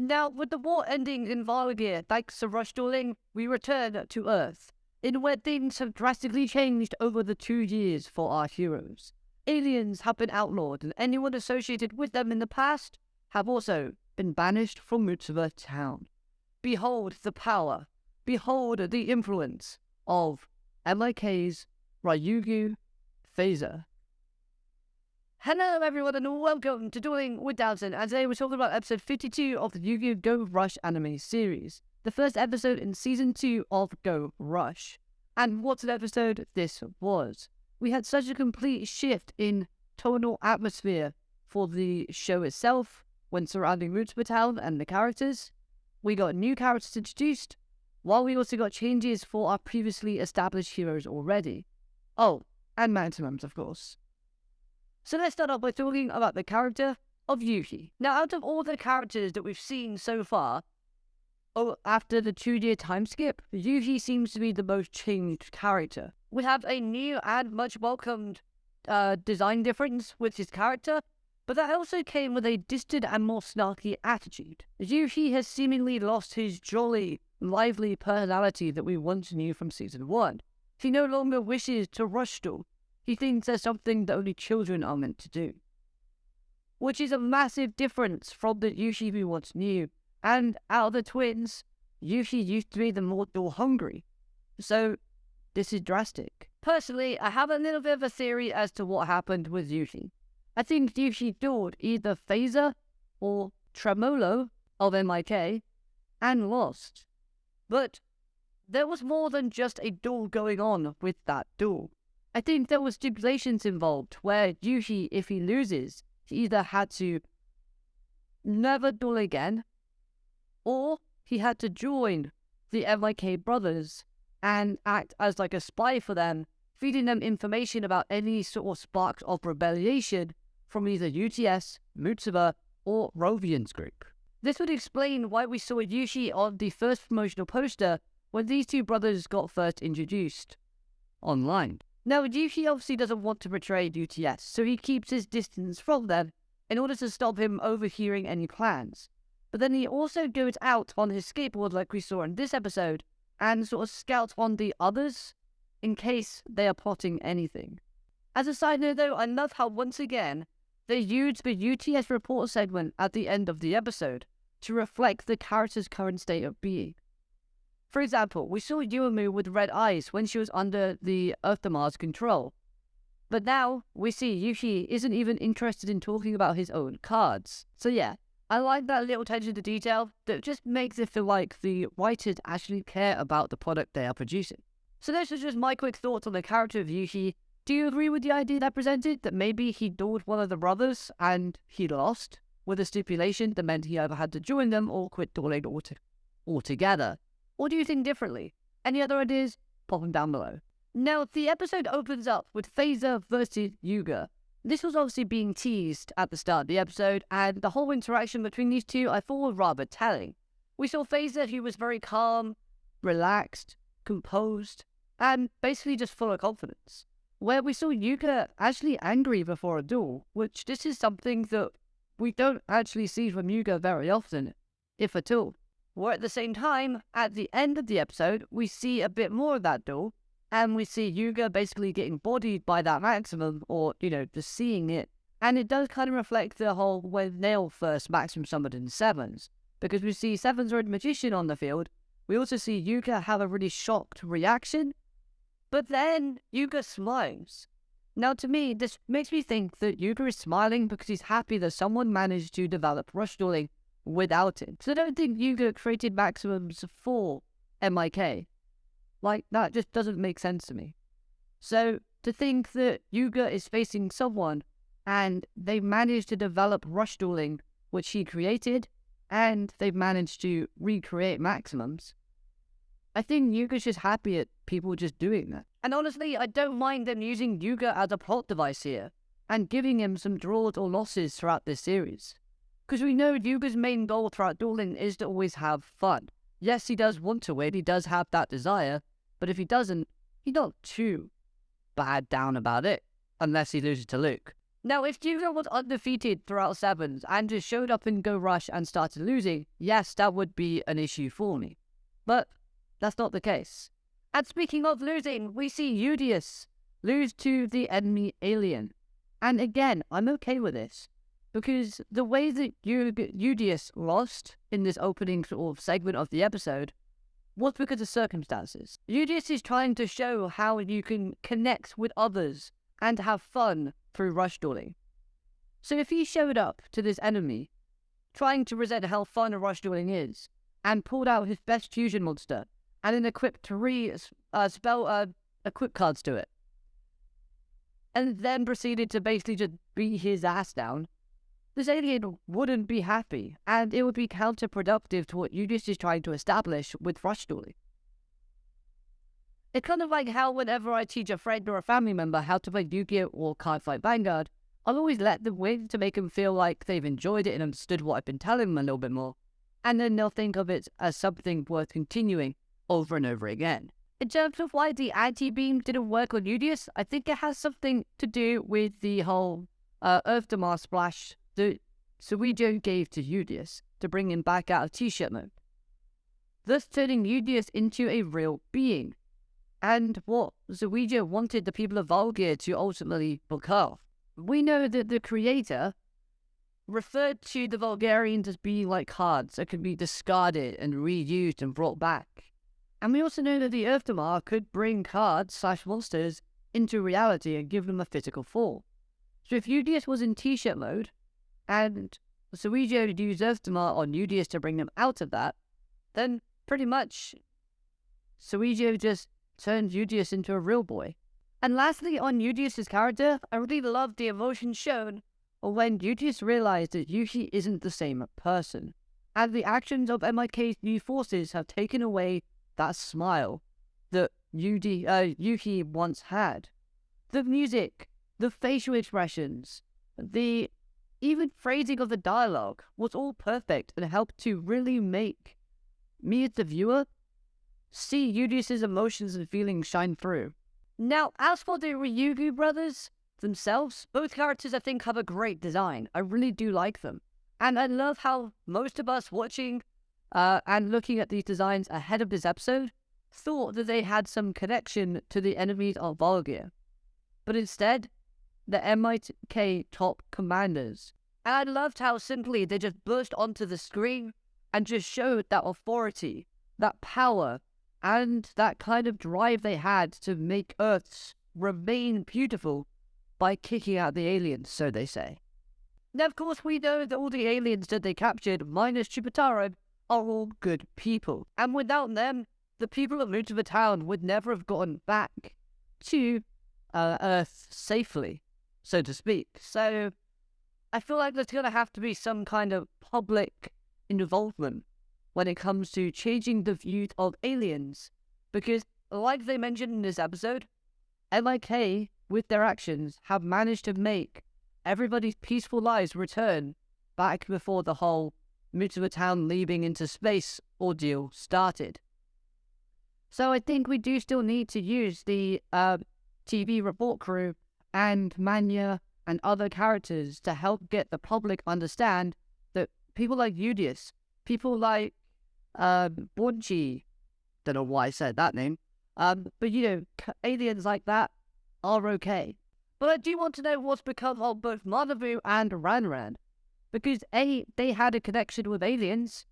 Now, with the war ending in Velgear, thanks to Rush Dueling, we return to Earth, in where things have drastically changed over the 2 years for our heroes. Aliens have been outlawed, and anyone associated with them in the past have also been banished from Mutuba town. Behold the power, behold the influence of MIK's Ryugu Phaser. Hello everyone and welcome to Dueling with Downton, and today we're talking about episode 52 of the Yugioh Go Rush anime series, the first episode in season 2 of Go Rush. And what an episode this was. We had such a complete shift in tonal atmosphere for the show itself when surrounding Mutuba Town and the characters. We got new characters introduced, while we also got changes for our previously established heroes already. Oh, and maximums of course. So let's start off by talking about the character of Yuki. Now, out of all the characters that we've seen so far, after the 2-year time skip, Yuki seems to be the most changed character. We have a new and much welcomed design difference with his character, but that also came with a distant and more snarky attitude. Yuki has seemingly lost his jolly, lively personality that we once knew from season 1. He no longer wishes to rush duel. He thinks there's something that only children are meant to do. Which is a massive difference from the Yuki we once knew. And out of the twins, Yuki used to be the more duel-hungry. So, this is drastic. Personally, I have a little bit of a theory as to what happened with Yuki. I think Yuki dueled either Phaser or Tremolo of MIK and lost. But there was more than just a duel going on with that duel. I think there were stipulations involved where Yuki, if he loses, he either had to never duel again, or he had to join the MIK brothers and act as like a spy for them, feeding them information about any sort of sparks of rebellion from either UTS, Mutuba, or Rovian's group. This would explain why we saw Yuki on the first promotional poster when these two brothers got first introduced online. Now, Yuki obviously doesn't want to betray UTS, so he keeps his distance from them in order to stop him overhearing any plans. But then he also goes out on his skateboard like we saw in this episode and sort of scouts on the others in case they are plotting anything. As a side note though, I love how once again they used the UTS report segment at the end of the episode to reflect the character's current state of being. For example, we saw Yuumu with red eyes when she was under the Earthamar's control. But now, we see Yuki isn't even interested in talking about his own cards. So yeah, I like that little attention to detail that just makes it feel like the writers actually care about the product they are producing. So this is just my quick thoughts on the character of Yuki. Do you agree with the idea that presented, that maybe he dueled one of the brothers and he lost, with a stipulation that meant he either had to join them or quit dueling altogether? Or do you think differently? Any other ideas? Pop them down below. Now, the episode opens up with Phaser versus Yugioh. This was obviously being teased at the start of the episode, and the whole interaction between these two I thought was rather telling. We saw Phaser, who was very calm, relaxed, composed, and basically just full of confidence. Where we saw Yugioh actually angry before a duel, which this is something that we don't actually see from Yugioh very often, if at all. Where at the same time, at the end of the episode, we see a bit more of that duel, and we see Yugioh basically getting bodied by that maximum, or, just seeing it. And it does kind of reflect the whole when Nail first maximum summoned in Sevens, because we see Sevens Red Magician on the field, we also see Yugioh have a really shocked reaction, but then Yugioh smiles. Now to me, this makes me think that Yugioh is smiling because he's happy that someone managed to develop rush dueling without it. So I don't think Yugioh created maximums for MIK. Like, that just doesn't make sense to me. So, to think that Yugioh is facing someone, and they've managed to develop rush dueling, which he created, and they've managed to recreate maximums, I think Yugioh's just happy at people just doing that. And honestly, I don't mind them using Yugioh as a plot device here, and giving him some draws or losses throughout this series. Because we know Yugioh's main goal throughout dueling is to always have fun. Yes, he does want to win, he does have that desire, but if he doesn't, he's not too bad down about it, unless he loses to Luke. Now, if Yugioh was undefeated throughout Sevens and just showed up in Go Rush and started losing, yes, that would be an issue for me. But that's not the case. And speaking of losing, we see Yugioh lose to the enemy alien. And again, I'm okay with this, because the way that Yugioh lost in this opening sort of segment of the episode was because of circumstances. Yugioh is trying to show how you can connect with others and have fun through rush dueling. So if he showed up to this enemy, trying to present how fun a rush dueling is, and pulled out his best fusion monster, and then equipped 3 equip cards to it, and then proceeded to basically just beat his ass down, this alien wouldn't be happy, and it would be counterproductive to what Yugioh is trying to establish with rush dueling. It's kind of like how whenever I teach a friend or a family member how to play Yu-Gi-Oh! Or Cardfight Vanguard, I'll always let them win to make them feel like they've enjoyed it and understood what I've been telling them a little bit more, and then they'll think of it as something worth continuing over and over again. In terms of why the anti-beam didn't work on Yugioh, I think it has something to do with the whole Earth Damar splash that Yugioh gave to Yugioh to bring him back out of T-shirt mode, thus turning Yugioh into a real being, and what Yugioh wanted the people of Velgear to ultimately become. We know that the creator referred to the Velgarians as being like cards that could be discarded and reused and brought back. And we also know that the Earth Damar could bring cards/monsters into reality and give them a physical form. So if Yugioh was in T-shirt mode, and Yugioh used Earth Damar on Yugioh to bring them out of that, then pretty much Yugioh just turned Yugioh into a real boy. And lastly, on Yugioh's character, I really loved the emotion shown when Yugioh realized that Yuki isn't the same person, and the actions of MIK's new forces have taken away that smile that Yuki once had. The music, the facial expressions, the even phrasing of the dialogue was all perfect and helped to really make me as the viewer see Yugioh's emotions and feelings shine through. Now, as for the Ryugu brothers themselves, both characters I think have a great design. I really do like them. And I love how most of us watching and looking at these designs ahead of this episode thought that they had some connection to the enemies of Velgear. But instead, the MIK top commanders. And I loved how simply they just burst onto the screen and just showed that authority, that power, and that kind of drive they had to make Earths remain beautiful by kicking out the aliens, so they say. Now, of course, we know that all the aliens that they captured, minus Chupataro, are all good people. And without them, the people of Mutuba Town would never have gotten back to Earth safely, so to speak. So I feel like there's going to have to be some kind of public involvement when it comes to changing the view of aliens. Because, like they mentioned in this episode, MIK, with their actions, have managed to make everybody's peaceful lives return back before the whole Mutuba Town leaving into space ordeal started. So I think we do still need to use the TV report crew and Manya and other characters to help get the public understand that people like Yugioh, people like Bonchi, don't know why I said that name, but you know, aliens like that are okay. But I do want to know what's become of both Manabu and Ranran, because A, they had a connection with aliens,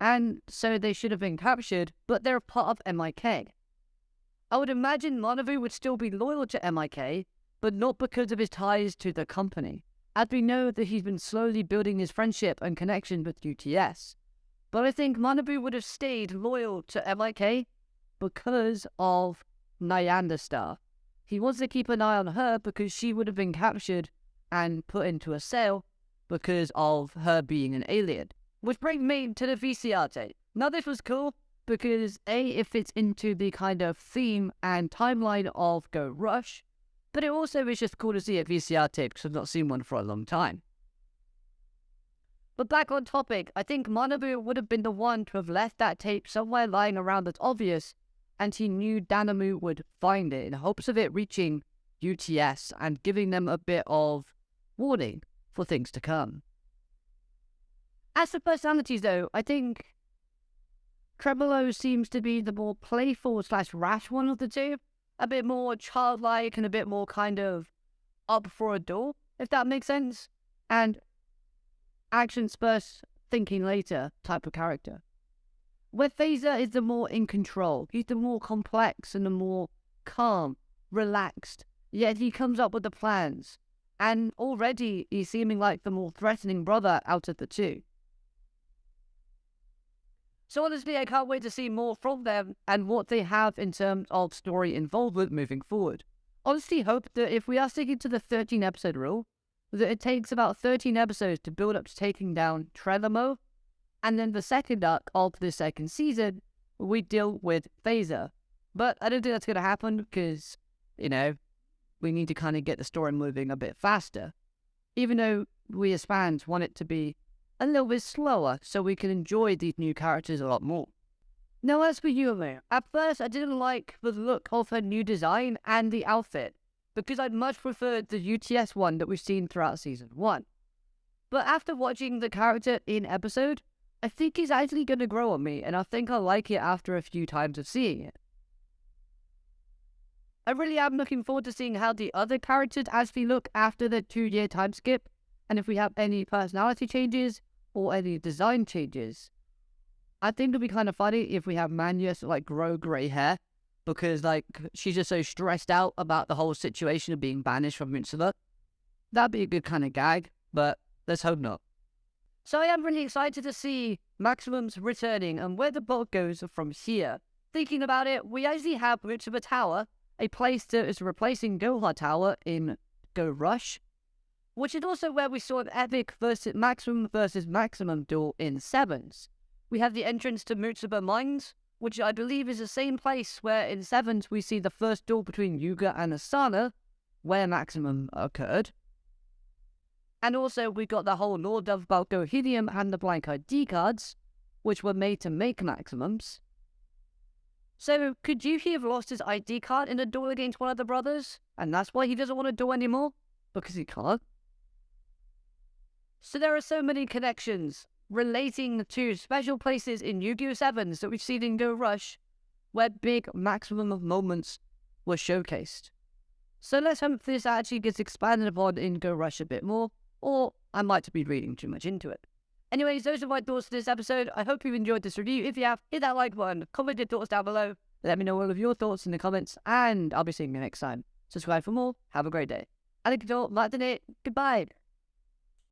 and so they should have been captured, but they're part of MIK. I would imagine Manabu would still be loyal to MIK, but not because of his ties to the company, as we know that he's been slowly building his friendship and connection with UTS. But I think Manabu would have stayed loyal to MIK because of Nyanderstar. He wants to keep an eye on her because she would have been captured and put into a cell because of her being an alien. Which brings me to the VCR tape. Now this was cool because A, it fits into the kind of theme and timeline of Go Rush, but it also is just cool to see a VCR tape because I've not seen one for a long time. But back on topic, I think Manabu would have been the one to have left that tape somewhere lying around that's obvious, and he knew Danamu would find it in hopes of it reaching UTS and giving them a bit of warning for things to come. As for personalities though, I think Tremolo seems to be the more playful / rash one of the two. A bit more childlike and a bit more kind of up for a duel, if that makes sense. And action first, thinking later type of character. Where Phaser is the more in control. He's the more complex and the more calm, relaxed. Yet he comes up with the plans. And already he's seeming like the more threatening brother out of the two. So honestly, I can't wait to see more from them and what they have in terms of story involvement moving forward. Honestly hope that if we are sticking to the 13 episode rule, that it takes about 13 episodes to build up to taking down Trelamo, and then the second arc of the second season, we deal with Phaser. But I don't think that's going to happen because, you know, we need to kind of get the story moving a bit faster. Even though we as fans want it to be a little bit slower so we can enjoy these new characters a lot more. Now as for Yugioh, at first I didn't like the look of her new design and the outfit, because I'd much preferred the UTS one that we've seen throughout Season 1. But after watching the character in episode, I think it's actually going to grow on me, and I think I'll like it after a few times of seeing it. I really am looking forward to seeing how the other characters actually look after the 2-year time skip, and if we have any personality changes or any design changes. I think it'll be kind of funny if we have Manya like grow grey hair, because like she's just so stressed out about the whole situation of being banished from Mutuba. That'd be a good kind of gag, but let's hope not. So I am really excited to see Maximum's returning and where the boat goes from here. Thinking about it, we actually have Mutuba Tower, a place that is replacing Goha Tower in Go Rush, which is also where we saw an epic Maximum versus Maximum duel in Sevens. We have the entrance to Mutuba Mines, which I believe is the same place where in Sevens we see the first duel between Yuga and Asana, where Maximum occurred. And also we got the whole Lord of Balco Helium and the blank ID cards, which were made to make Maximums. So could Yuki have lost his ID card in a duel against one of the brothers, and that's why he doesn't want to duel anymore? Because he can't? So there are so many connections relating to special places in Yu-Gi-Oh! 7s that we've seen in Go Rush, where big Maximum of moments were showcased. So let's hope this actually gets expanded upon in Go Rush a bit more, or I might be reading too much into it. Anyways, those are my thoughts for this episode. I hope you've enjoyed this review. If you have, hit that like button, comment your thoughts down below, let me know all of your thoughts in the comments, and I'll be seeing you next time. Subscribe for more. Have a great day. Arigato, matane, goodbye.